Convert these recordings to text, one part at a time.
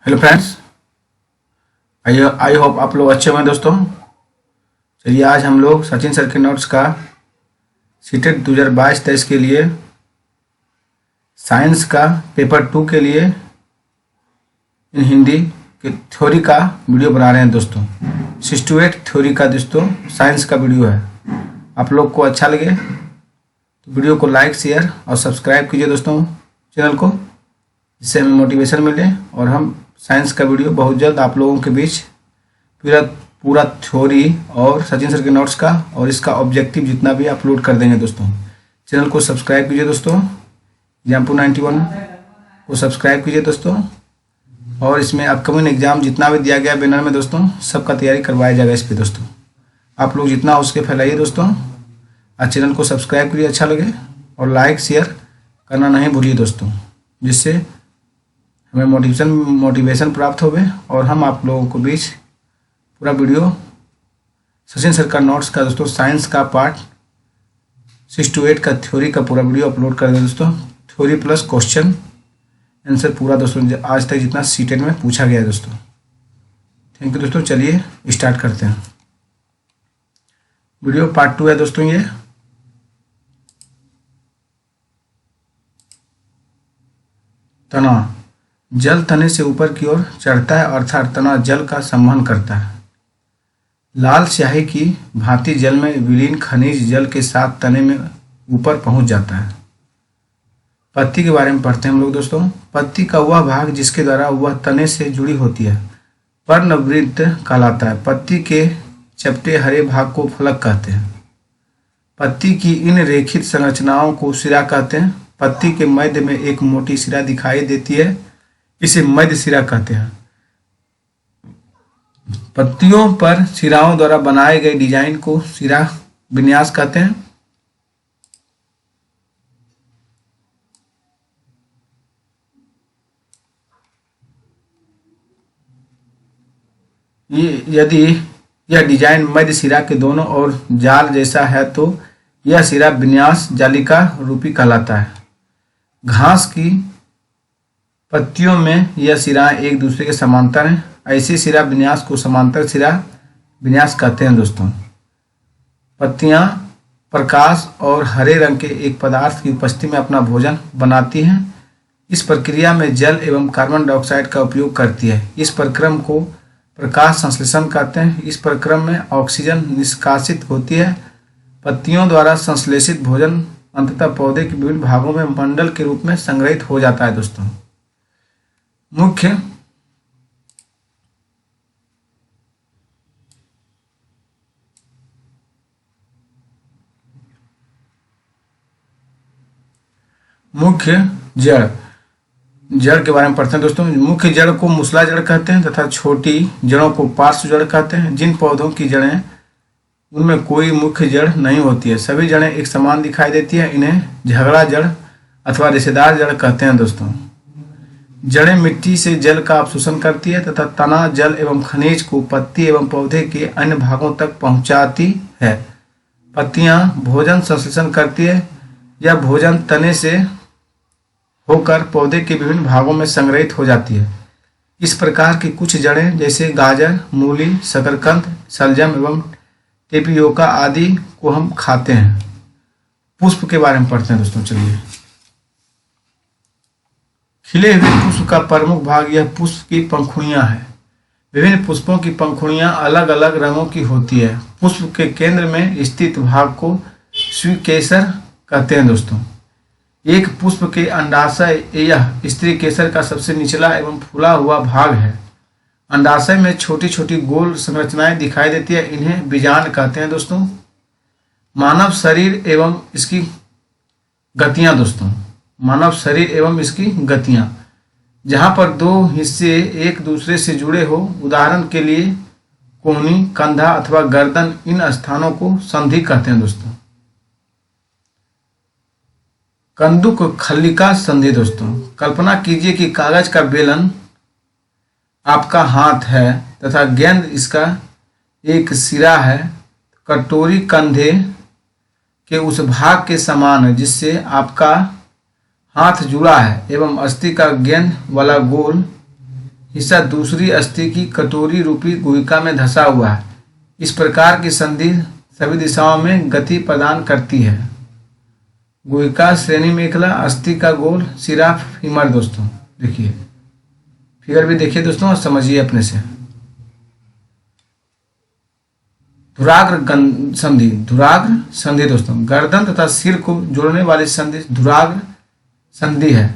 Hello friends, I hope आप लोग अच्छे होंगे दोस्तों। चलिए आज हम लोग सचिन सर के नोट्स का सीटेट 2022-23 के लिए साइंस का पेपर 2 के लिए इन हिंदी के थ्योरी का वीडियो बना रहे हैं दोस्तों। 68 थ्योरी का दोस्तों साइंस का वीडियो है। आप लोग को अच्छा लगे तो वीडियो को लाइक शेयर और सब्सक्राइब कीजिए दोस्तों चैनल को, जिससे हमें मोटिवेशन मिले और हम साइंस का वीडियो बहुत जल्द आप लोगों के बीच पूरा थ्योरी और सचिन सर के नोट्स का और इसका ऑब्जेक्टिव जितना भी अपलोड कर देंगे दोस्तों। चैनल को सब्सक्राइब कीजिए दोस्तों, एग्जाम्पल 91 को सब्सक्राइब कीजिए दोस्तों। और इसमें अपकमिंग एग्जाम जितना भी दिया गया बैनर में दोस्तों, सबका तैयारी करवाया जाएगा इस पर दोस्तों। आप लोग जितना हो सके फैलाइए दोस्तों और चैनल को सब्सक्राइब करिए अच्छा लगे, और लाइक शेयर करना नहीं भूलिए दोस्तों, जिससे हमें मोटिवेशन प्राप्त होवे और हम आप लोगों को बीच पूरा वीडियो सचिन सर का नोट्स का दोस्तों साइंस का पार्ट 6 to 8 का थ्योरी का पूरा वीडियो अपलोड कर दें दोस्तों। थ्योरी प्लस क्वेश्चन आंसर पूरा दोस्तों आज तक जितना सीटेट में पूछा गया है दोस्तों। थैंक यू दोस्तों। चलिए स्टार्ट करते हैं। वीडियो पार्ट 2 है दोस्तों ये। तना जल तने से ऊपर की ओर चढ़ता है, अर्थात तना जल का संवहन करता है। लाल स्याही की भांति जल में विलीन खनिज जल के साथ तने में ऊपर पहुंच जाता है। पत्ती के बारे में पढ़ते हैं हम लोग दोस्तों। पत्ती का वह भाग जिसके द्वारा वह तने से जुड़ी होती है पर्णवृत्त कहलाता है। पत्ती के चपटे हरे भाग को फलक कहते हैं। पत्ती की इन रेखित संरचनाओं को सिरा कहते हैं। पत्ती के मध्य में एक मोटी सिरा दिखाई देती है, इसे मध्य सिरा कहते हैं। पत्तियों पर सिराओं द्वारा बनाए गए डिजाइन को सिरा विन्यास कहते हैं। यदि यह डिजाइन मध्य सिरा के दोनों ओर जाल जैसा है तो यह सिरा विन्यास जालिका रूपी कहलाता है। घास की पत्तियों में यह सिराएं एक दूसरे के समांतर हैं। ऐसे सिरा विन्यास को समांतर सिरा विन्यास कहते हैं दोस्तों। पत्तियां प्रकाश और हरे रंग के एक पदार्थ की उपस्थिति में अपना भोजन बनाती हैं। इस प्रक्रिया में जल एवं कार्बन डाइऑक्साइड का उपयोग करती है। इस प्रक्रम को प्रकाश संश्लेषण कहते हैं। इस प्रक्रम में ऑक्सीजन निष्कासित होती है। पत्तियों द्वारा संश्लेषित भोजन अंततः पौधे के विभिन्न भागों में मंडल के रूप में संग्रहित हो जाता है दोस्तों। मुख्य जड़ के बारे में पढ़ते हैं दोस्तों। मुख्य जड़ को मूसला जड़ कहते हैं तथा छोटी जड़ों को पार्श्व जड़ कहते हैं। जिन पौधों की जड़ें उनमें कोई मुख्य जड़ नहीं होती है, सभी जड़ें एक समान दिखाई देती है, इन्हें झगड़ा जड़ अथवा रेशेदार जड़ कहते हैं दोस्तों। जड़ें मिट्टी से जल का अवशोषण करती है तथा तना जल एवं खनिज को पत्ती एवं पौधे के अन्य भागों तक पहुंचाती है। पत्तियां भोजन संश्लेषण करती है। यह भोजन तने से होकर पौधे के विभिन्न भागों में संग्रहित हो जाती है। इस प्रकार की कुछ जड़ें जैसे गाजर, मूली, शकरकंद, शलजम एवं टेपियोका आदि को हम खाते हैं। पुष्प के बारे में पढ़ते हैं दोस्तों। चलिए, खिले हुए पुष्प का प्रमुख भाग यह पुष्प की पंखुड़ियां है। विभिन्न पुष्पों की पंखुड़ियां अलग अलग रंगों की होती है। पुष्प के केंद्र में स्थित भाग को स्वीकेसर कहते हैं दोस्तों। एक पुष्प के अंडाशय यह स्त्री केसर का सबसे निचला एवं फूला हुआ भाग है। अंडाशय में छोटी छोटी गोल संरचनाएं दिखाई देती है, इन्हें बीजांड कहते हैं दोस्तों। मानव शरीर एवं इसकी गतियां दोस्तों। मानव शरीर एवं इसकी गतियां, जहां पर दो हिस्से एक दूसरे से जुड़े हो, उदाहरण के लिए कोहनी, कंधा अथवा गर्दन, इन स्थानों को संधि कहते हैं दोस्तों। कंदुक खल्लिका संधि दोस्तों। कल्पना कीजिए कि कागज का बेलन आपका हाथ है तथा गेंद इसका एक सिरा है। कटोरी कंधे के उस भाग के समान है जिससे आपका हाथ जुड़ा है एवं अस्थि का गेंद वाला गोल हिस्सा दूसरी अस्थि की कटोरी रूपी गुहिका में धंसा हुआ है। इस प्रकार की संधि सभी दिशाओं में गति प्रदान करती है। गुहिका श्रेणी मेखला, अस्थि का गोल, सिरा, फीमर। दोस्तों देखिए फिगर भी देखिए दोस्तों और समझिए अपने से। धुराग्र संधि, धुराग्र संधि दोस्तों गर्दन तथा सिर को जोड़ने वाली संधि धुराग्र संधि है।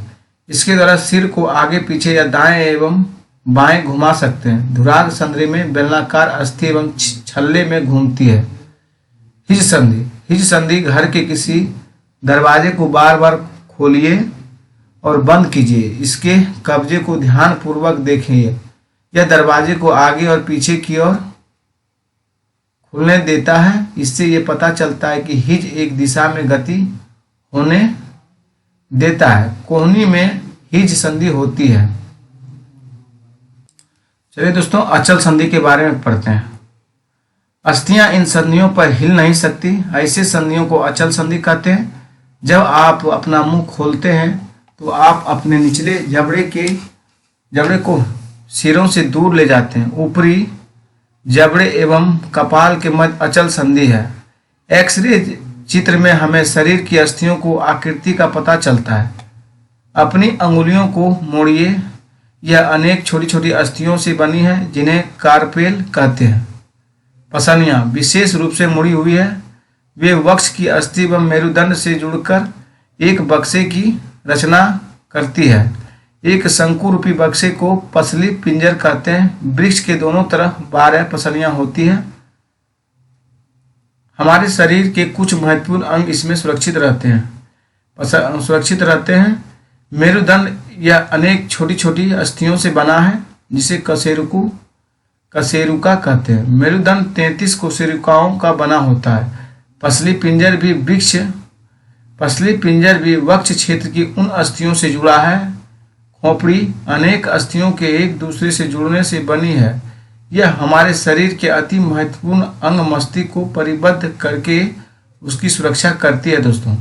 इसके द्वारा सिर को आगे पीछे या दाएं एवं बाएं घुमा सकते हैं। धुराग्र संधि में बेलनाकार अस्थि एवं छल्ले में घूमती है। हिज संधि, हिज संधि घर के किसी दरवाजे को बार बार खोलिए और बंद कीजिए। इसके कब्जे को ध्यान पूर्वक देखिए। यह दरवाजे को आगे और पीछे की ओर खुलने देता है। इससे यह पता चलता है कि हिज एक दिशा में गति होने देता है। कोहनी में हिज संधि होती है। चलिए दोस्तों अचल संधि के बारे में पढ़ते हैं। अस्थियां इन संधियों पर हिल नहीं सकती। ऐसे संधियों को अचल संधि कहते हैं। जब आप अपना मुंह खोलते हैं तो आप अपने निचले जबड़े को सिरों से दूर ले जाते हैं। ऊपरी जबड़े एवं कपाल के मध्य अचल संधि है। एक्सरे चित्र में हमें शरीर की अस्थियों को आकृति का पता चलता है। अपनी अंगुलियों को मोड़िए। यह अनेक छोटी छोटी अस्थियों से बनी है जिन्हें कार्पेल कहते हैं। पसलियां विशेष रूप से मुड़ी हुई है। वे वक्ष की अस्थि व मेरुदंड से जुड़कर एक बक्से की रचना करती है। एक शंकु रूपी बक्से को पसली पिंजर कहते हैं। वृक्ष के दोनों तरफ 12 पसलियां होती हैं। हमारे शरीर के कुछ महत्वपूर्ण अंग इसमें सुरक्षित रहते हैं। मेरुदंड यह अनेक छोटी छोटी अस्थियों से बना है जिसे कशेरुका कहते हैं। मेरुदंड 33 कोशिकाओं का बना होता है। पसली पिंजर भी वक्ष क्षेत्र की उन अस्थियों से जुड़ा है। खोपड़ी अनेक अस्थियों के एक दूसरे से जुड़ने से बनी है। यह हमारे शरीर के अति महत्वपूर्ण अंग मस्तिष्क को परिबद्ध करके उसकी सुरक्षा करती है। दोस्तों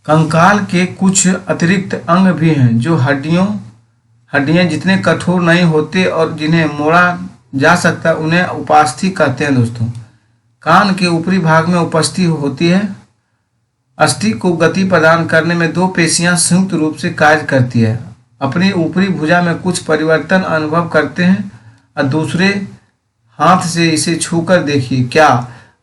कंकाल के कुछ अतिरिक्त अंग भी हैं जो हड्डियां जितने कठोर नहीं होते और जिन्हें मोड़ा जा सकता उन्हें उपास्थि कहते हैं। दोस्तों कान के ऊपरी भाग में उपस्थित होती है। अस्थि को गति प्रदान करने में 2 पेशियां संयुक्त रूप से कार्य करती है। अपनी ऊपरी भुजा में कुछ परिवर्तन अनुभव करते हैं और दूसरे हाथ से इसे छूकर देखिए। क्या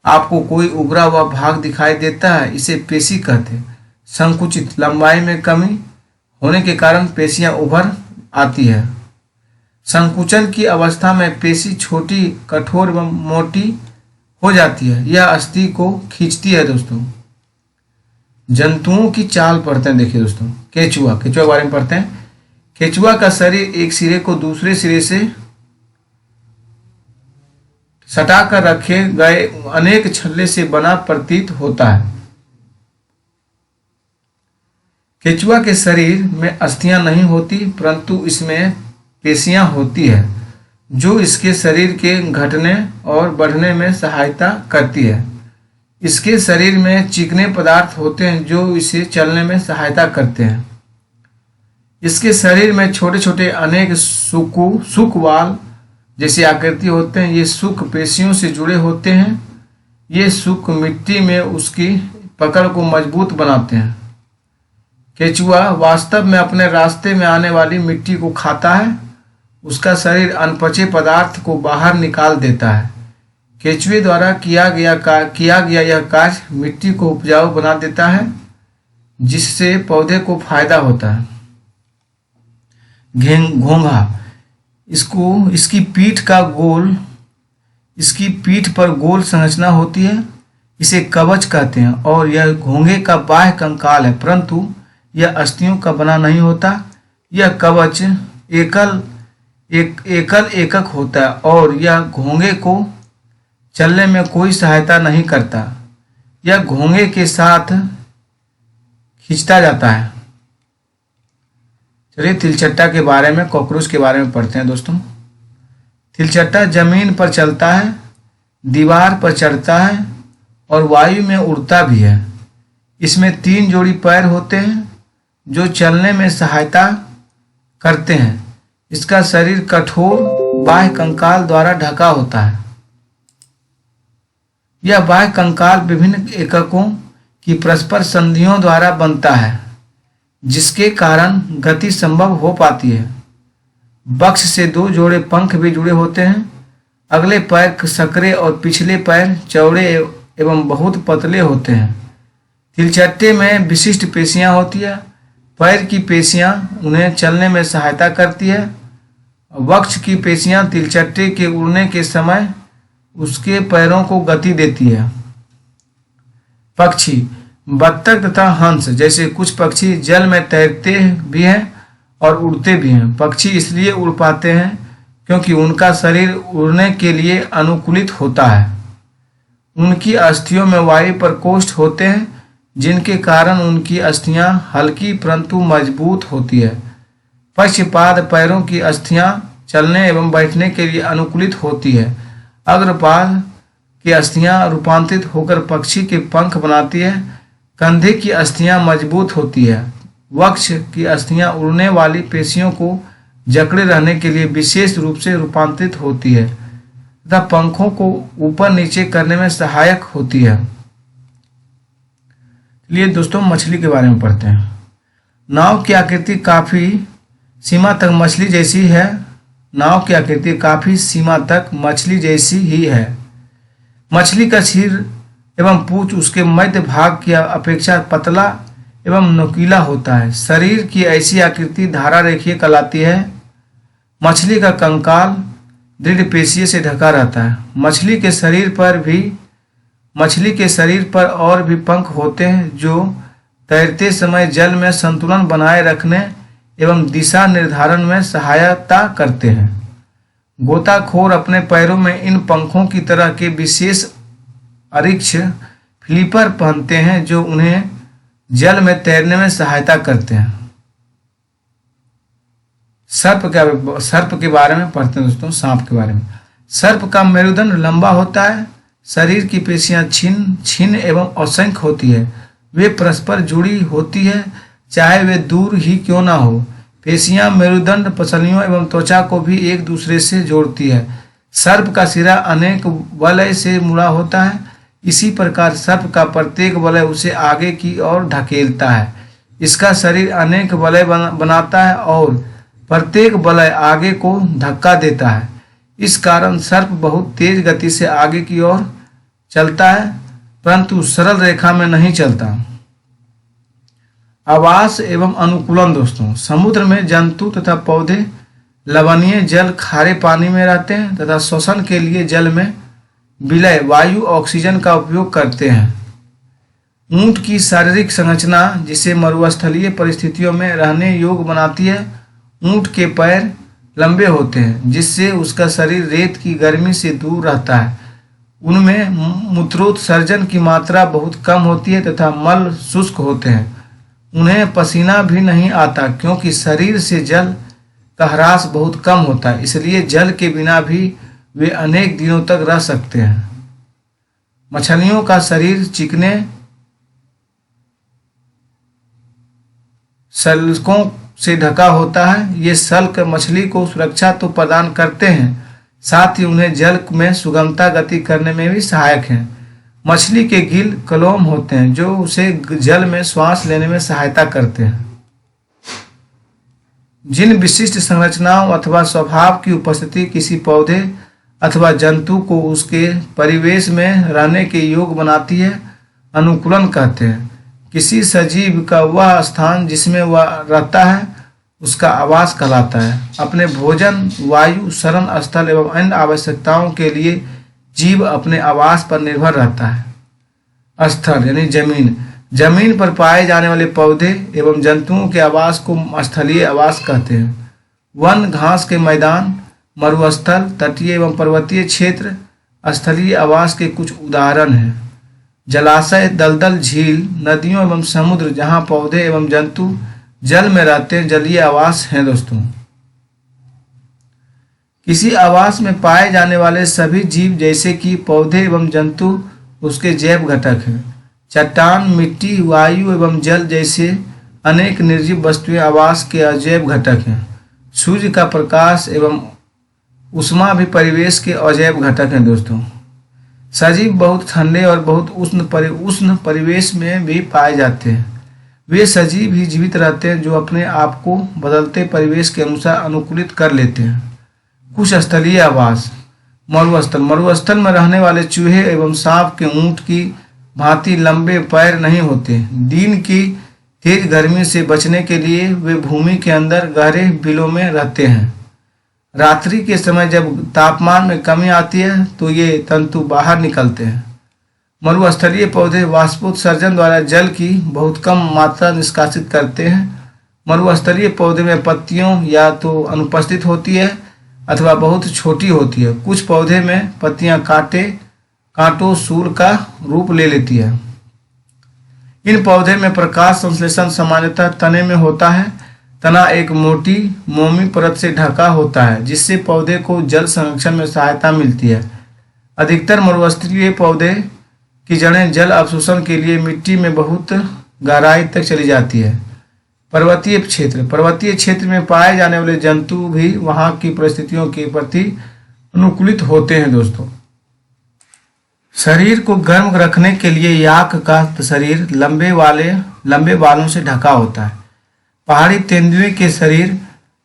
आपको कोई उभरा हुआ भाग दिखाई देता है? इसे पेशी कहते हैं। संकुचित लंबाई में कमी होने के कारण पेशियां उभर आती है। संकुचन की अवस्था में पेशी छोटी, कठोर एवं मोटी हो जाती है। यह अस्थि को खींचती है। दोस्तों जंतुओं की चाल पढ़ते हैं। देखिए दोस्तों केचुआ के बारे में पढ़ते हैं। केचुआ का शरीर एक सिरे को दूसरे सिरे से सटाकर रखे गए अनेक छल्ले से बना प्रतीत होता है। केचुआ के शरीर में अस्थियां नहीं होती परंतु इसमें पेशियां होती है जो इसके शरीर के घटने और बढ़ने में सहायता करती है। इसके शरीर में चिकने पदार्थ होते हैं जो इसे चलने में सहायता करते हैं। इसके शरीर में छोटे छोटे अनेक सुकवाल जैसी आकृति होते हैं। ये सुक पेशियों से जुड़े होते हैं। ये सुक मिट्टी में उसकी पकड़ को मजबूत बनाते हैं। केचुआ वास्तव में अपने रास्ते में आने वाली मिट्टी को खाता है। उसका शरीर अनपचे पदार्थ को बाहर निकाल देता है। केचुए द्वारा किया गया यह कार्य मिट्टी को उपजाऊ बना देता है जिससे पौधे को फायदा होता है। घोंघा इसकी पीठ पर गोल संरचना होती है। इसे कवच कहते हैं और यह घोंघे का बाह्य कंकाल है परंतु यह अस्थियों का बना नहीं होता। यह कवच एकक होता है और यह घोंघे को चलने में कोई सहायता नहीं करता। यह घोंघे के साथ खींचता जाता है। चलिए तिलचट्टा के बारे में, कॉकरोच के बारे में पढ़ते हैं। दोस्तों तिलचट्टा जमीन पर चलता है, दीवार पर चढ़ता है और वायु में उड़ता भी है। इसमें 3 जोड़ी पैर होते हैं जो चलने में सहायता करते हैं। इसका शरीर कठोर बाह्य कंकाल द्वारा ढका होता है। यह बाह्य कंकाल विभिन्न एककों की परस्पर संधियों द्वारा बनता है, जिसके कारण गति संभव हो पाती है। वक्ष से 2 जोड़े पंख भी जुड़े होते हैं। अगले पैर सकरे और पिछले पैर चौड़े एवं बहुत पतले होते हैं। तिलचट्टे में विशिष्ट पेशियां होती है। पैर की पेशियां उन्हें चलने में सहायता करती है। वक्ष की पेशियां तिलचट्टे के उड़ने के समय उसके पैरों को गति देती है। पक्षी, बत्तख तथा हंस जैसे कुछ पक्षी जल में तैरते भी हैं और उड़ते भी हैं। पक्षी इसलिए उड़ पाते हैं क्योंकि उनका शरीर उड़ने के लिए अनुकूलित होता है। उनकी अस्थियों में वायु प्रकोष्ठ होते हैं, जिनके कारण उनकी अस्थियां हल्की परंतु मजबूत होती है। पक्षपाद पैरों की अस्थियां चलने एवं बैठने के लिए अनुकूलित होती है। अग्रपाद की अस्थियां रूपांतरित होकर पक्षी के पंख बनाती है। कंधे की अस्थियां मजबूत होती है। वक्ष की अस्थियां उड़ने वाली पेशियों को जकड़े रहने के लिए विशेष रूप से रूपांतरित होती है तथा पंखों को ऊपर नीचे करने में सहायक होती है। चलिए दोस्तों, मछली के बारे में पढ़ते हैं। नाव की आकृति काफी सीमा तक मछली जैसी है। नाव की आकृति काफी सीमा तक मछली जैसी ही है। मछली का सिर एवं पूंछ उसके मध्य भाग की अपेक्षा पतला एवं नुकीला होता है। शरीर की ऐसी आकृति धारा रेखीय कहलाती है। मछली का कंकाल दृढ़ पेशियों से ढका रहता है। मछली के शरीर पर और भी पंख होते हैं, जो तैरते समय जल में संतुलन बनाए रखने एवं दिशा निर्धारण में सहायता करते हैं। गोताखोर अपने पैरों में इन पंखों की तरह के विशेष अरिक्ष फ्लिपर पहनते हैं, जो उन्हें जल में तैरने में सहायता करते हैं। सर्प के बारे में पढ़ते हैं दोस्तों। सांप के बारे में। सर्प का मेरुदंड लंबा होता है। शरीर की पेशियां छिन्न एवं असंख्य होती है। वे परस्पर जुड़ी होती है, चाहे वे दूर ही क्यों ना हो। पेशियां मेरुदंड, पसलियों एवं त्वचा को भी एक दूसरे से जोड़ती है। सर्प का सिरा अनेक वलय से मुड़ा होता है। इसी प्रकार सर्प का प्रत्येक वलय उसे आगे की ओर ढकेलता है। इसका शरीर अनेक वलय बनाता है और प्रत्येक वलय आगे को धक्का देता है। इस कारण सर्प बहुत तेज गति से आगे की ओर चलता है, परंतु सरल रेखा में नहीं चलता। आवास एवं अनुकूलन दोस्तों। समुद्र में जंतु तथा पौधे लवणीय जल खारे पानी में रहते हैं तथा श्वसन के लिए जल में विलय वायु ऑक्सीजन का उपयोग करते हैं। ऊंट की शारीरिक संरचना जिसे मरुस्थलीय परिस्थितियों में रहने योग्य बनाती है। ऊंट के पैर लंबे होते हैं, जिससे उसका शरीर रेत की गर्मी से दूर रहता है। उनमें मूत्रोत्सर्जन की मात्रा बहुत कम होती है तथा मल शुष्क होते हैं। उन्हें पसीना भी नहीं आता, क्योंकि शरीर से जल का ह्रास बहुत कम होता है। इसलिए जल के बिना भी वे अनेक दिनों तक रह सकते हैं। मछलियों का शरीर चिकने सल्कों से ढका होता है। ये सल्क मछली को सुरक्षा तो प्रदान करते हैं, साथ ही उन्हें जल में सुगमता गति करने में भी सहायक हैं। मछली के गिल कलोम होते हैं, जो उसे जल में श्वास लेने में सहायता करते हैं। जिन विशिष्ट संरचनाओं अथवा स्वभाव की उपस्थिति किसी पौधे अथवा जंतु को उसके परिवेश में रहने के योग्य बनाती है, अनुकूलन कहते हैं। किसी सजीव का वह स्थान जिसमें वह रहता है उसका आवास कहलाता है। अपने भोजन, वायु, शरण स्थल एवं अन्य आवश्यकताओं के लिए जीव अपने आवास पर निर्भर रहता है। स्थल यानी जमीन। जमीन पर पाए जाने वाले पौधे एवं जंतुओं के आवास को स्थलीय आवास कहते हैं। वन, घास के मैदान, मरुस्थल, तटीय एवं पर्वतीय क्षेत्र स्थलीय आवास के कुछ उदाहरण हैं। जलाशय, दलदल, झील, नदियों एवं समुद्र जहाँ पौधे एवं जंतु जल में रहते हैं, जलीय आवास हैं दोस्तों। किसी आवास में पाए जाने वाले सभी जीव जैसे कि पौधे एवं जंतु उसके जैव घटक हैं। चट्टान, मिट्टी, वायु एवं जल जैसे अनेक निर्जीव वस्तुएं आवास के अजैव घटक हैं। सूर्य का प्रकाश एवं ऊष्मा भी परिवेश के अजैव घटक हैं दोस्तों। सजीव बहुत ठंडे और बहुत उष्ण परिवेश में भी पाए जाते हैं। वे सजीव ही जीवित रहते हैं जो अपने आप को बदलते परिवेश के अनुसार अनुकूलित कर लेते हैं। कुछ स्थलीय आवास। मरुस्थल में रहने वाले चूहे एवं सांप के ऊंट की भांति लंबे पैर नहीं होते। दिन की तेज गर्मी से बचने के लिए वे भूमि के अंदर गहरे बिलों में रहते हैं। रात्रि के समय जब तापमान में कमी आती है तो ये तंतु बाहर निकलते हैं। मरुस्थलीय पौधे वाष्पोत्सर्जन द्वारा जल की बहुत कम मात्रा निष्कासित करते हैं। मरुस्थलीय पौधे में पत्तियों या तो अनुपस्थित होती है अथवा बहुत छोटी होती है। कुछ पौधे में पत्तियां कांटों सूल का रूप ले लेती है। इन पौधे में प्रकाश संश्लेषण सामान्यतः तने में होता है। तना एक मोटी मोमी परत से ढका होता है जिससे पौधे को जल संरक्षण में सहायता मिलती है। अधिकतर मरुस्थलीय पौधे की जड़ें जल अवशोषण के लिए मिट्टी में बहुत गहराई तक चली जाती है। पर्वतीय क्षेत्र में पाए जाने वाले जंतु भी वहां की परिस्थितियों के प्रति अनुकूलित होते हैं दोस्तों। शरीर को गर्म रखने के लिए याक का शरीर लंबे बालों से ढका होता है। पहाड़ी तेंदुए के शरीर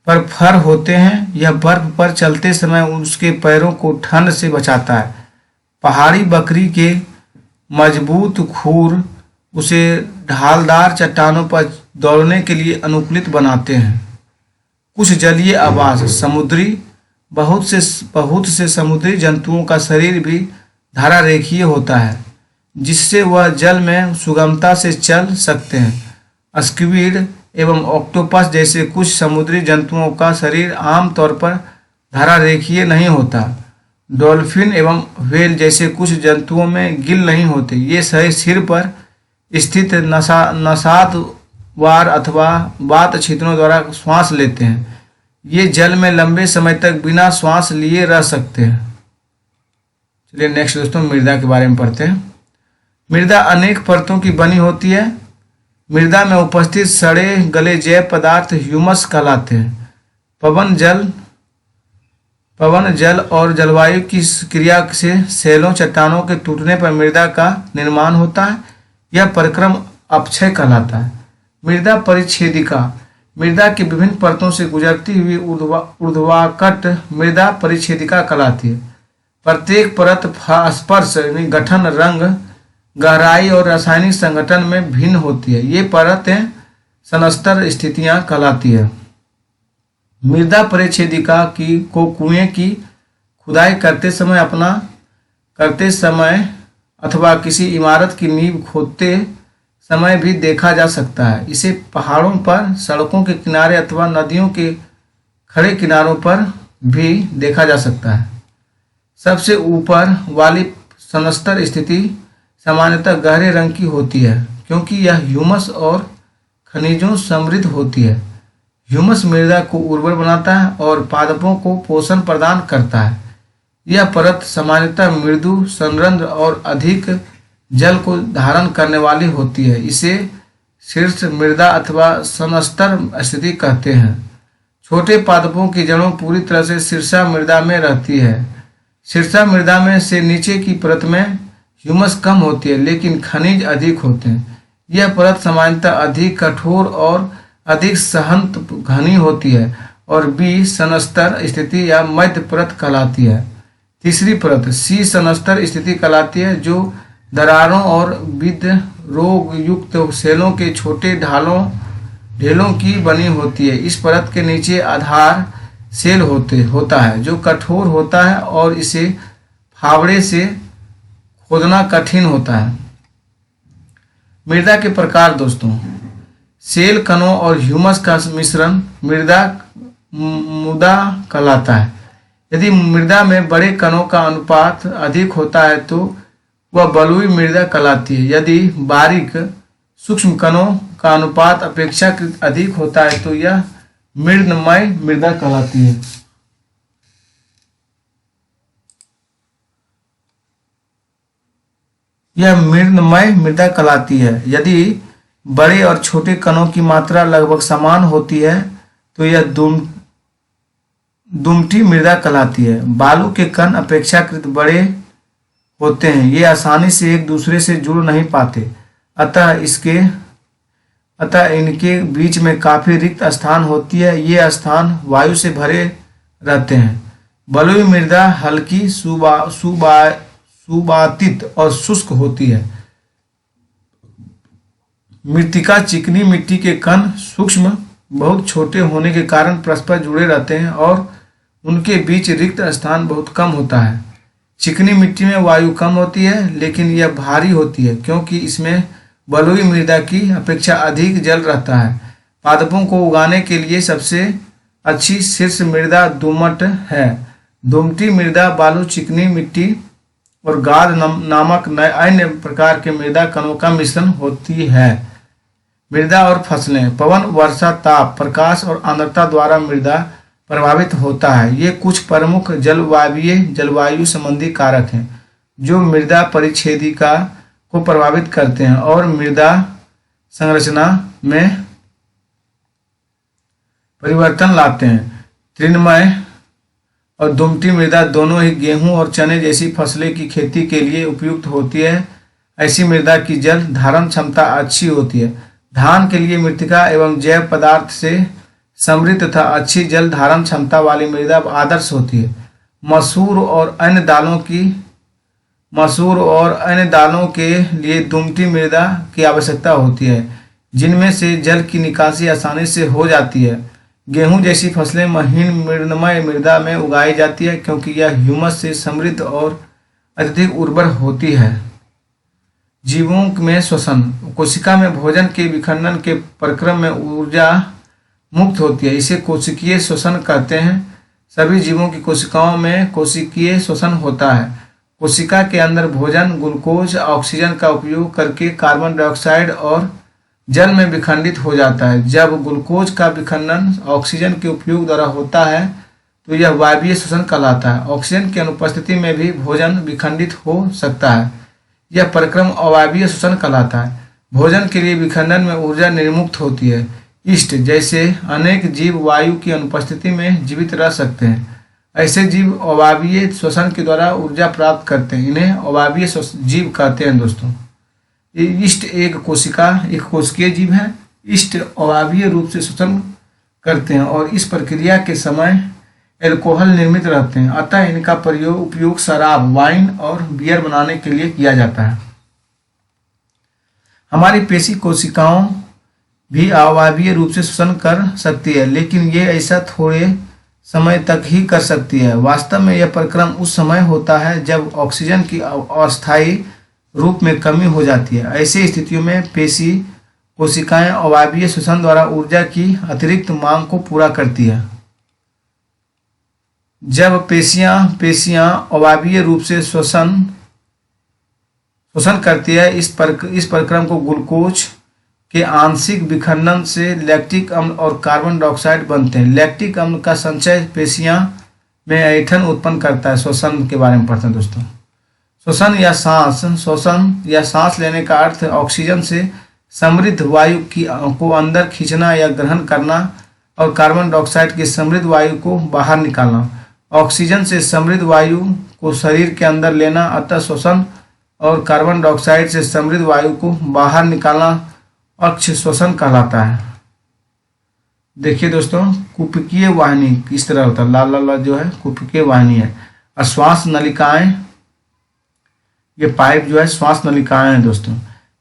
पर फर होते हैं। यह बर्फ पर चलते समय उसके पैरों को ठंड से बचाता है। पहाड़ी बकरी के मजबूत खुर उसे ढालदार चट्टानों पर दौड़ने के लिए अनुकूलित बनाते हैं। कुछ जलीय आवास। बहुत से समुद्री जंतुओं का शरीर भी धारा रेखीय होता है जिससे वह जल में सुगमता से चल सकते हैं। स्क्विड एवं ऑक्टोपस जैसे कुछ समुद्री जंतुओं का शरीर आमतौर पर धारा रेखीय नहीं होता। डॉल्फिन एवं व्हेल जैसे कुछ जंतुओं में गिल नहीं होते। ये सिर पर स्थित नसाद्वार अथवा वात छिद्रों द्वारा श्वास लेते हैं। ये जल में लंबे समय तक बिना श्वास लिए रह सकते हैं। चलिए नेक्स्ट दोस्तों मृदा के बारे में पढ़ते हैं। मृदा अनेक परतों की बनी होती है। मृदा में उपस्थित सड़े गले जैव पदार्थ ह्यूमस कहलाते हैं। पवन जल और जलवायु की क्रिया से सेलों चट्टानों के टूटने पर मृदा का निर्माण होता है। यह परिक्रम अपक्षय कहलाता है। मृदा परिच्छेदिका। मृदा की विभिन्न परतों से गुजरती हुई ऊर्ध्वाकट मृदा परिच्छेदिका कहलाती है। प्रत्येक परत स्पर्श गठन, रंग, गहराई और रासायनिक संगठन में भिन्न होती है। ये परतें सनस्तर स्थितियां कहलाती है। मृदा परिच्छेदिका को कुएं की खुदाई करते समय अथवा किसी इमारत की नींव खोदते समय भी देखा जा सकता है। इसे पहाड़ों पर, सड़कों के किनारे अथवा नदियों के खड़े किनारों पर भी देखा जा सकता है। सबसे ऊपर वाली सनस्तर स्थिति सामान्यतः गहरे रंग की होती है क्योंकि यह ह्यूमस और खनिजों समृद्ध होती है। ह्यूमस मृदा को उर्वर बनाता है और पादपों को पोषण प्रदान करता है। यह परत सामान्यतः मृदु, संरंध्र और अधिक जल को धारण करने वाली होती है। इसे शीर्ष मृदा अथवा सनस्तर स्थिति कहते हैं। छोटे पादपों की जड़ों पूरी तरह से शीर्षा मृदा में रहती है। शीर्षा मृदा में से नीचे की परत में ह्यूमस कम होती है लेकिन खनिज अधिक होते हैं। यह परत सामान्यतः अधिक कठोर और अधिक सहंत घनी होती है और बी सनस्तर स्थिति या मध्य परत कहलाती है। तीसरी परत सी सनस्तर स्थिति कहलाती है जो दरारों और रोग युक्त सेलों के छोटे ढेलों की बनी होती है। इस परत के नीचे आधार सेल होता है जो कठोर होता है और इसे फावड़े से खोदना कठिन होता है। मृदा के प्रकार दोस्तों, सेल कणों और ह्यूमस का मिश्रण मुदा कहलाता है। यदि मृदा में बड़े कणों का अनुपात अधिक होता है तो वह बलुई मृदा कहलाती है। यदि बारीक सूक्ष्म कणों का अनुपात अपेक्षाकृत अधिक होता है तो यह मृदमय मृदा कहलाती है। यह मृदमय मृदा कहलाती है। यदि बड़े और छोटे कणों की मात्रा लगभग समान होती है तो यह दुमटी मृदा कहलाती है। बालू के कण अपेक्षाकृत बड़े होते हैं, ये आसानी से एक दूसरे से जुड़ नहीं पाते, अतः इनके बीच में काफी रिक्त स्थान होती है। ये स्थान वायु से भरे रहते हैं। बलुई मृदा हल्की सुबातित और शुष्क होती है। मृत्तिका चिकनी मिट्टी के कण सूक्ष्म बहुत छोटे होने के कारण परस्पर जुड़े रहते हैं और उनके बीच रिक्त स्थान बहुत कम होता है। चिकनी मिट्टी में वायु कम होती है, लेकिन यह भारी होती है क्योंकि इसमें बलुई मृदा की अपेक्षा अधिक जल रहता है। पादपों को उगाने के लिए सबसे अच्छी शीर्ष मृदा दोमट है। दोमटी मृदा बालू, चिकनी मिट्टी और गाद नामक अन्य प्रकार के मृदा कणों का मिश्रण होती है। मृदा और फसलें। पवन, वर्षा, ताप, प्रकाश और आर्द्रता द्वारा मृदा प्रभावित होता है। ये कुछ प्रमुख जलवायु संबंधी कारक हैं जो मृदा परिच्छेदिका को प्रभावित करते हैं और मृदा संरचना में परिवर्तन लाते हैं। तृणमय और दुमटी मृदा दोनों ही गेहूं और चने जैसी फसलें की खेती के लिए उपयुक्त होती है। ऐसी मृदा की जल धारण क्षमता अच्छी होती है। धान के लिए मृत्तिका एवं जैव पदार्थ से समृद्ध तथा अच्छी जल धारण क्षमता वाली मृदा आदर्श होती है। मसूर और अन्य दालों के लिए दुमटी मृदा की आवश्यकता होती है, जिनमें से जल की निकासी आसानी से हो जाती है। गेहूं जैसी फसलें महीन मृदमय मृदा में उगाई जाती है क्योंकि यह ह्यूमस से समृद्ध और अत्यधिक उर्वर होती है। जीवों में श्वसन। कोशिका में भोजन के विखंडन के प्रक्रम में ऊर्जा मुक्त होती है, इसे कोशिकीय श्वसन कहते हैं। सभी जीवों की कोशिकाओं में कोशिकीय श्वसन होता है। कोशिका के अंदर भोजन ग्लूकोज ऑक्सीजन का उपयोग करके कार्बन डाइऑक्साइड और जल में विखंडित हो जाता है। जब ग्लूकोज का विखंडन ऑक्सीजन के उपयोग द्वारा होता है तो यह वायवीय श्वसन कहलाता है। ऑक्सीजन की अनुपस्थिति में भी भोजन विखंडित हो सकता है, यह प्रक्रम अवायवीय श्वसन कहलाता है। भोजन के लिए विखंडन में ऊर्जा निर्मुक्त होती है। ईस्ट जैसे अनेक जीव वायु की अनुपस्थिति में जीवित रह सकते हैं। ऐसे जीव अवायवीय श्वसन के द्वारा ऊर्जा प्राप्त करते हैं, इन्हें अवायवीय जीव कहते हैं। दोस्तों, ईस्ट एक कोशिकीय जीव है। ईस्ट अवायवीय रूप से श्वसन करते हैं और इस प्रक्रिया के समय एल्कोहल निर्मित रहते हैं, अतः इनका उपयोग शराब, वाइन और बियर बनाने के लिए किया जाता है। हमारी पेशी कोशिकाओं भी अवायवीय रूप से श्वसन कर सकती है, लेकिन ये ऐसा थोड़े समय तक ही कर सकती है। वास्तव में यह प्रक्रम उस समय होता है जब ऑक्सीजन की अस्थायी रूप में कमी हो जाती है। ऐसी स्थितियों में पेशी कोशिकाएं अवायवीय श्वसन द्वारा ऊर्जा की अतिरिक्त मांग को पूरा करती है। जब पेशियां अवायवीय रूप से श्वसन करती है, इस प्रक्रम को ग्लूकोज के आंशिक विखंडन से लैक्टिक अम्ल और कार्बन डाइऑक्साइड बनते हैं। लैक्टिक अम्ल का संचय पेशियां में ऐंठन उत्पन्न करता है। श्वसन के बारे में पढ़ते हैं दोस्तों। श्वसन या सांस लेने का अर्थ ऑक्सीजन से समृद्ध वायु को अंदर खींचना या ग्रहण करना और कार्बन डाइऑक्साइड की समृद्ध वायु को बाहर निकालना। ऑक्सीजन से समृद्ध वायु को शरीर के अंदर लेना, अतः श्वसन, और कार्बन डाइऑक्साइड से समृद्ध वायु को बाहर निकालना अक्ष श्वसन कहलाता है। देखिए दोस्तों, कुपिकीय वाहिनी किस तरह होता है। लाल लाल जो है कुपिकीय वाहिनी है। और श्वास नलिकाएं, ये पाइप जो है श्वास नलिकाएं हैं दोस्तों।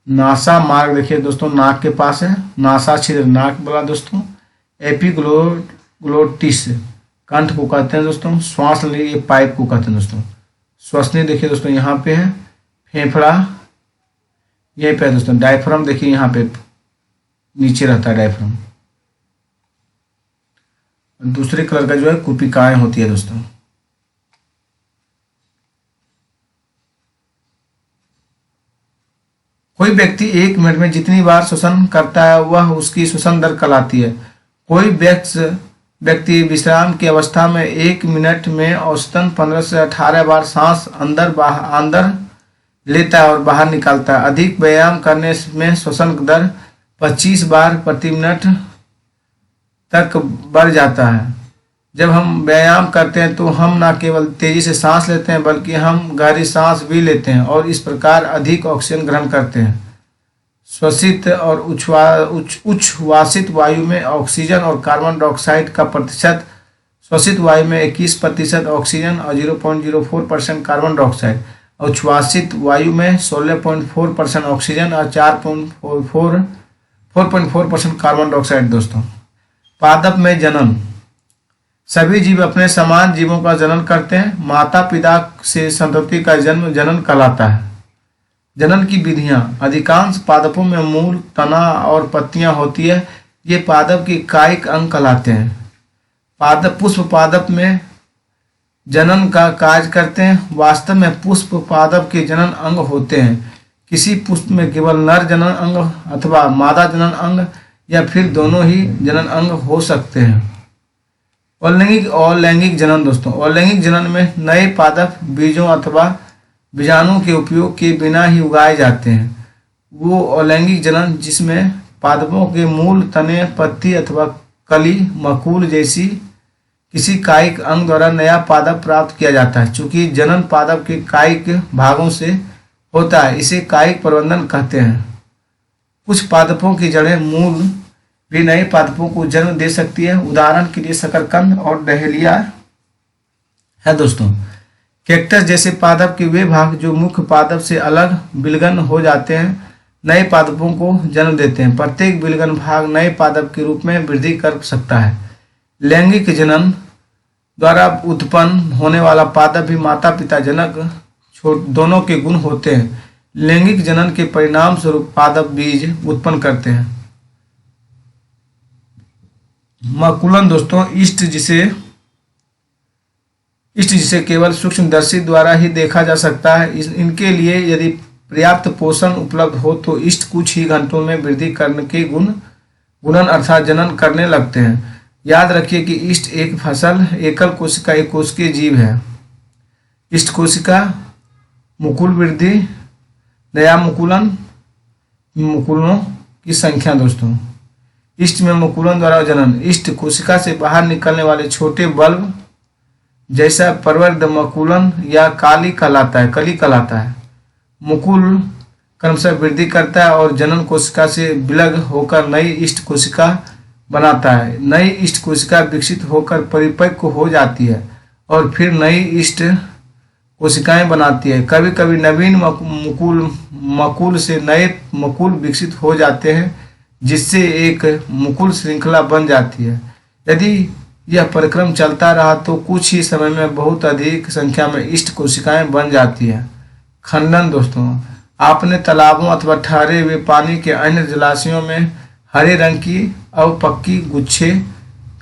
नासा मार्ग देखिए दोस्तों, नाक के पास है। नासा छिद्र नाक वाला दोस्तों। एपिग्लोटिस कंठ को कहते हैं दोस्तों। श्वास नली ये पाइप को कहते हैं दोस्तों। श्वसनी देखिए दोस्तों यहाँ पे है। फेफड़ा यहीं पे है दोस्तों। डायफ्राम देखिए यहाँ पे नीचे रहता है डायफ्राम। दूसरे कलर का जो है कुपिकाएं होती है दोस्तों। कोई व्यक्ति 1 मिनट में जितनी बार श्वसन करता है वह उसकी श्वसन दर कहलाती है। कोई व्यक्ति विश्राम की अवस्था में 1 मिनट में औसतन 15 से 18 बार सांस अंदर लेता है और बाहर निकालता है। अधिक व्यायाम करने में श्वसन दर 25 बार प्रति मिनट तक बढ़ जाता है। जब हम व्यायाम करते हैं तो हम न केवल तेजी से सांस लेते हैं बल्कि हम गहरी सांस भी लेते हैं और इस प्रकार अधिक ऑक्सीजन ग्रहण करते हैं। श्वसित और उच्छ्वासित वायु में ऑक्सीजन और कार्बन डाइऑक्साइड का प्रतिशत, श्वसित वायु में 21% ऑक्सीजन और 0.04% कार्बन डाइऑक्साइड, और उच्छ्वासित वायु में 16.4% ऑक्सीजन और 4.4% कार्बन डाइऑक्साइड। दोस्तों, पादप में जनन। सभी जीव अपने समान जीवों का जनन करते हैं। माता पिता से संतति का जन्म जनन कहलाता है। जनन की विधियां। अधिकांश पादपों में मूल, तना और पत्तियां होती है। ये पादप के कायिक अंग कहलाते हैं। पादप पुष्प पादप में जनन का कार्य करते हैं। वास्तव में पुष्प पादप के जनन अंग होते हैं। किसी पुष्प में केवल नर जनन अंग अथवा मादा जनन अंग या फिर दोनों ही जनन अंग हो सकते हैं। अलैंगिक और लैंगिक जनन। दोस्तों, अलैंगिक जनन में नए पादप बीजों अथवा बीजाणु के उपयोग के बिना ही उगाए जाते हैं। वो अलैंगिक जनन जिसमें पादपों के मूल, तने, पत्ती अथवा कली, मकुल जैसी किसी कायिक अंग द्वारा नया पादप प्राप्त किया जाता है। चूंकि जनन पादप के कायिक भागों से होता है, इसे कायिक प्रबंधन कहते हैं। कुछ पादपों की जड़ें, मूल भी नए पादपों को जन्म दे सकती है। उदाहरण के लिए शकरकंद और डहेलिया है। दोस्तों, कैक्टस जैसे पादप के वे भाग जो मुख्य पादप से अलग विलगन हो जाते हैं, नए पादपों को जन्म देते हैं। प्रत्येक विलगन भाग नए पादप के रूप में वृद्धि कर सकता है। लैंगिक जनन द्वारा उत्पन्न होने वाला पादप भी माता पिता जनक दोनों के गुण होते हैं। लैंगिक जनन के परिणाम स्वरूप पादप बीज उत्पन्न करते हैं। मकुलन। दोस्तों, ईस्ट जिसे केवल सूक्ष्मदर्शी द्वारा ही देखा जा सकता है। इनके लिए यदि पर्याप्त पोषण उपलब्ध हो तो ईस्ट कुछ ही घंटों में वृद्धि करने के गुणन अर्थात जनन करने लगते हैं। याद रखिए कि ईस्ट एक फसल एकल कोशिका एक कोशिकीय जीव है। ईस्ट कोशिका मुकुल वृद्धि, नया मुकुलों की संख्या। दोस्तों, ईस्ट में मुकुलन द्वारा जनन। ईस्ट कोशिका से बाहर निकलने वाले छोटे बल्ब जैसा प्रवर्ध मकुलन या कली कहलाता है। मुकुल क्रमशः वृद्धि करता है और जनन कोशिका से विलग होकर नई ईस्ट कोशिका बनाता है। नई ईस्ट कोशिका विकसित होकर परिपक्व हो जाती है और फिर नई ईस्ट कोशिकाएं बनाती है। कभी कभी नवीन मकुल से नए मकुल विकसित हो जाते हैं जिससे एक मुकुल श्रृंखला बन जाती है। यदि यह परिक्रम चलता रहा तो कुछ ही समय में बहुत अधिक संख्या में ईस्ट कोशिकाएं बन जाती है। खंडन। दोस्तों, आपने तालाबों अथवा ठहरे हुए पानी के अन्य जलाशयों में हरे रंग की अवपक्की गुच्छे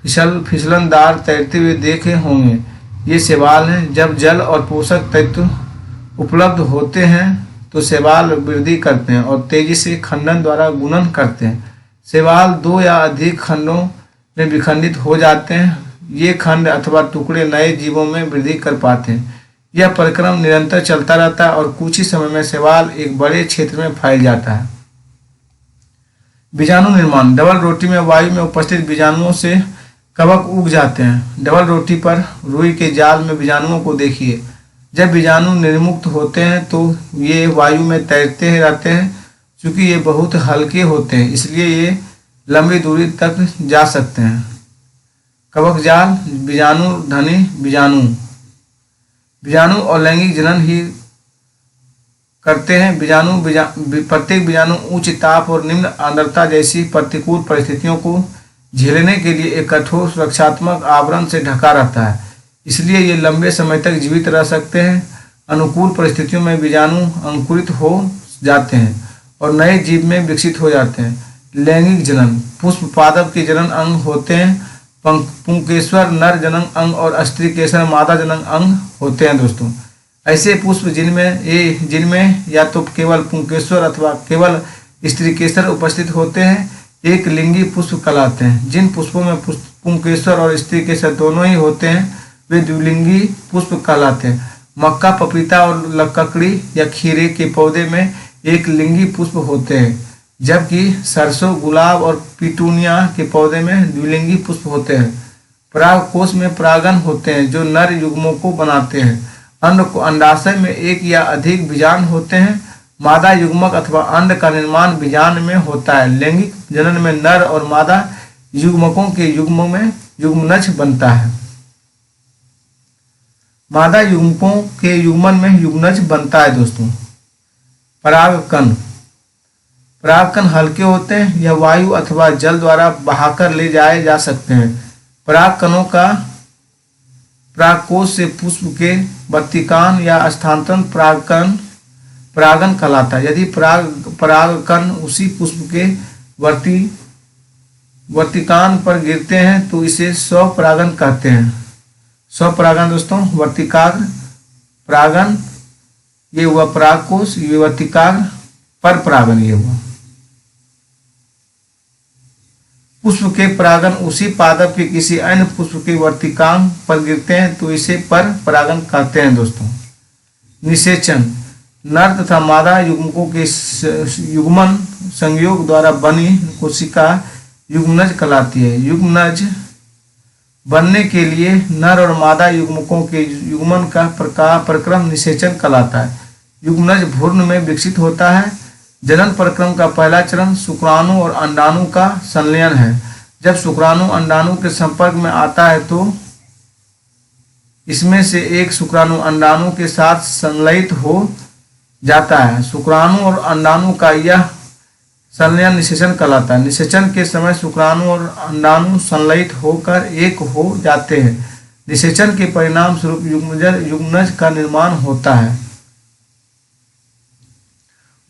फिसलनदार तैरते हुए देखे होंगे। ये शैवाल हैं। जब जल और पोषक तत्व उपलब्ध होते हैं तो शैवाल वृद्धि करते हैं और तेजी से खंडन द्वारा गुणन करते हैं। शैवाल 2 या अधिक खंडों में विखंडित हो जाते हैं। ये खंड अथवा टुकड़े नए जीवों में वृद्धि कर पाते हैं। यह परिक्रम निरंतर चलता रहता है और कुछ ही समय में शैवाल एक बड़े क्षेत्र में फैल जाता है। बीजाणु निर्माण। डबल रोटी में वायु में उपस्थित बीजाणुओं से कवक उग जाते हैं। डबल रोटी पर रुई के जाल में बीजाणुओं को देखिए। जब बीजाणु निर्मुक्त होते हैं तो ये वायु में तैरते रहते हैं। चूंकि ये बहुत हल्के होते हैं इसलिए ये लंबी दूरी तक जा सकते हैं। कवक जाल। बीजाणु धनी बीजाणु और लैंगिक जनन ही करते हैं। प्रत्येक बीजाणु उच्च ताप और निम्न आर्द्रता जैसी प्रतिकूल परिस्थितियों को झेलने के लिए एक कठोर सुरक्षात्मक आवरण से ढका रहता है, इसलिए ये लंबे समय तक जीवित रह सकते हैं। अनुकूल परिस्थितियों में बीजाणु अंकुरित हो जाते हैं और नए जीव में विकसित हो जाते हैं। लैंगिक जनन। पुष्प पादप के जनन अंग होते हैं। पुंकेश्वर नर जनन अंग और स्त्रीकेसर मादा जनन अंग होते हैं। दोस्तों, ऐसे पुष्प जिनमें या तो केवल पुंकेश्वर अथवा केवल स्त्रीकेसर उपस्थित होते हैं एक लिंगी पुष्प कहलाते हैं। जिन पुष्पों में पुंकेश्वर और स्त्रीकेसर दोनों ही होते हैं वे द्विलिंगी पुष्प कहलाते हैं। मक्का, पपीता और लक्कड़ी या खीरे के पौधे में एक लिंगी पुष्प होते हैं, जबकि सरसों, गुलाब और पिटूनिया के पौधे में द्विलिंगी पुष्प होते हैं। परागकोश में परागन होते हैं जो नर युग्मों को बनाते हैं। अंडाशय में एक या अधिक बीजांड होते हैं। मादा युग्मक अथवा अंड का निर्माण बीजांड में होता है। लैंगिक जनन में नर और मादा युग्मकों के युग्म में युग्मनज बनता है। मादा युग्मकों के युग्मन में युग्मनज बनता है दोस्तों। परागकण हल्के होते हैं। यह वायु अथवा जल द्वारा बहाकर ले जाए जा सकते हैं। परागकणों का परागकोश से पुष्प के वर्तिकान या स्थानांतरण परागन कहलाता है। यदि परागकण उसी पुष्प के वर्तिकान पर गिरते हैं तो इसे स्वपरागन कहते हैं। स्वपरागन दोस्तों, वर्तिकाग्र परागन ये हुआ परागकोश, ये वर्तिकाग्र पर परागन ये हुआ। पुष्प के परागन उसी पादप के किसी अन्य पुष्प के वर्तिकांग पर गिरते हैं तो इसे पर परागन कहते हैं दोस्तों। निषेचन नर तथा मादा युग्मकों के युग्मन संयोग द्वारा बनी कोशिका युग्मनज कहलाती है। युग्मनज बनने के लिए नर और मादा युग्मकों के युग्मन का प्रक्रम निषेचन कहलाता है। युग्मनज भ्रूण में विकसित होता है। जनन प्रक्रम का पहला चरण शुक्राणु और अंडाणु का संलयन है। जब शुक्राणु अंडाणु के संपर्क में आता है तो इसमें से एक शुक्राणु अंडाणु के साथ संलयित हो जाता है। शुक्राणु और अंडाणु का यह संलयन निषेचन कहलाता है। निषेचन के समय शुक्राणु और अंडाणु संलयित होकर एक हो जाते हैं। निषेचन के परिणाम स्वरूप युग्मनज का निर्माण होता है।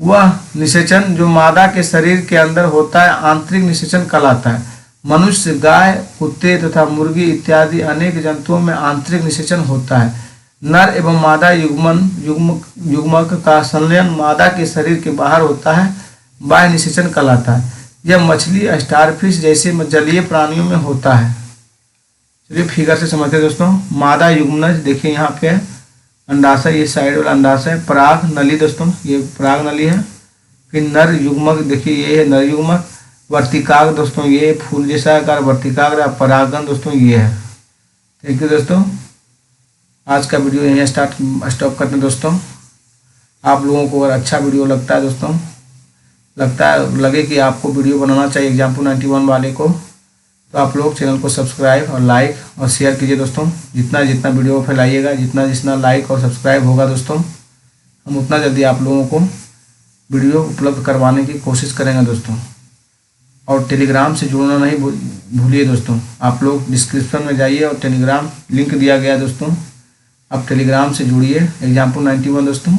वह निषेचन जो मादा के शरीर के अंदर होता है आंतरिक निषेचन कहलाता है। मनुष्य, गाय, कुत्ते तथा मुर्गी इत्यादि अनेक जंतुओं में आंतरिक निषेचन होता है। नर एवं मादा युग्मक का संलयन मादा के शरीर के बाहर होता है, बाह्य निषेचन कहलाता है। यह मछली, स्टारफिश जैसे जलीय प्राणियों में होता है। चलिए फिगर से समझते हैं दोस्तों। मादा युग्मनज देखिए यहाँ पे अंडाशय, ये साइड वाला अंडाशय। पराग नली दोस्तों, ये पराग नली है। फिर नर युग्मक देखिए ये है नर युग्मक। वर्तिकाग्र दोस्तों ये फूल जैसा आकार वर्तिकाग्र। परागन दोस्तों ये है। थैंक यू दोस्तों। आज का वीडियो यहीं स्टॉप करते हैं दोस्तों। आप लोगों को अगर अच्छा वीडियो लगता है दोस्तों, लगे कि आपको वीडियो बनाना चाहिए एग्जाम्पल 91 वाले को, तो आप लोग चैनल को सब्सक्राइब और लाइक और शेयर कीजिए दोस्तों। जितना जितना वीडियो फैलाइएगा, जितना लाइक और सब्सक्राइब होगा दोस्तों, हम उतना जल्दी आप लोगों को वीडियो उपलब्ध करवाने की कोशिश करेंगे दोस्तों। और टेलीग्राम से जुड़ना नहीं भूलिए दोस्तों। आप लोग डिस्क्रिप्शन में जाइए और टेलीग्राम लिंक दिया गया है दोस्तों, आप टेलीग्राम से जुड़िए एग्जाम्पल 91 दोस्तों।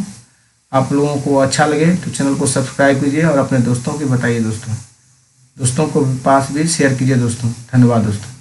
आप लोगों को अच्छा लगे तो चैनल को सब्सक्राइब कीजिए और अपने दोस्तों को बताइए दोस्तों। दोस्तों को पास भी शेयर कीजिए दोस्तों। धन्यवाद दोस्तों।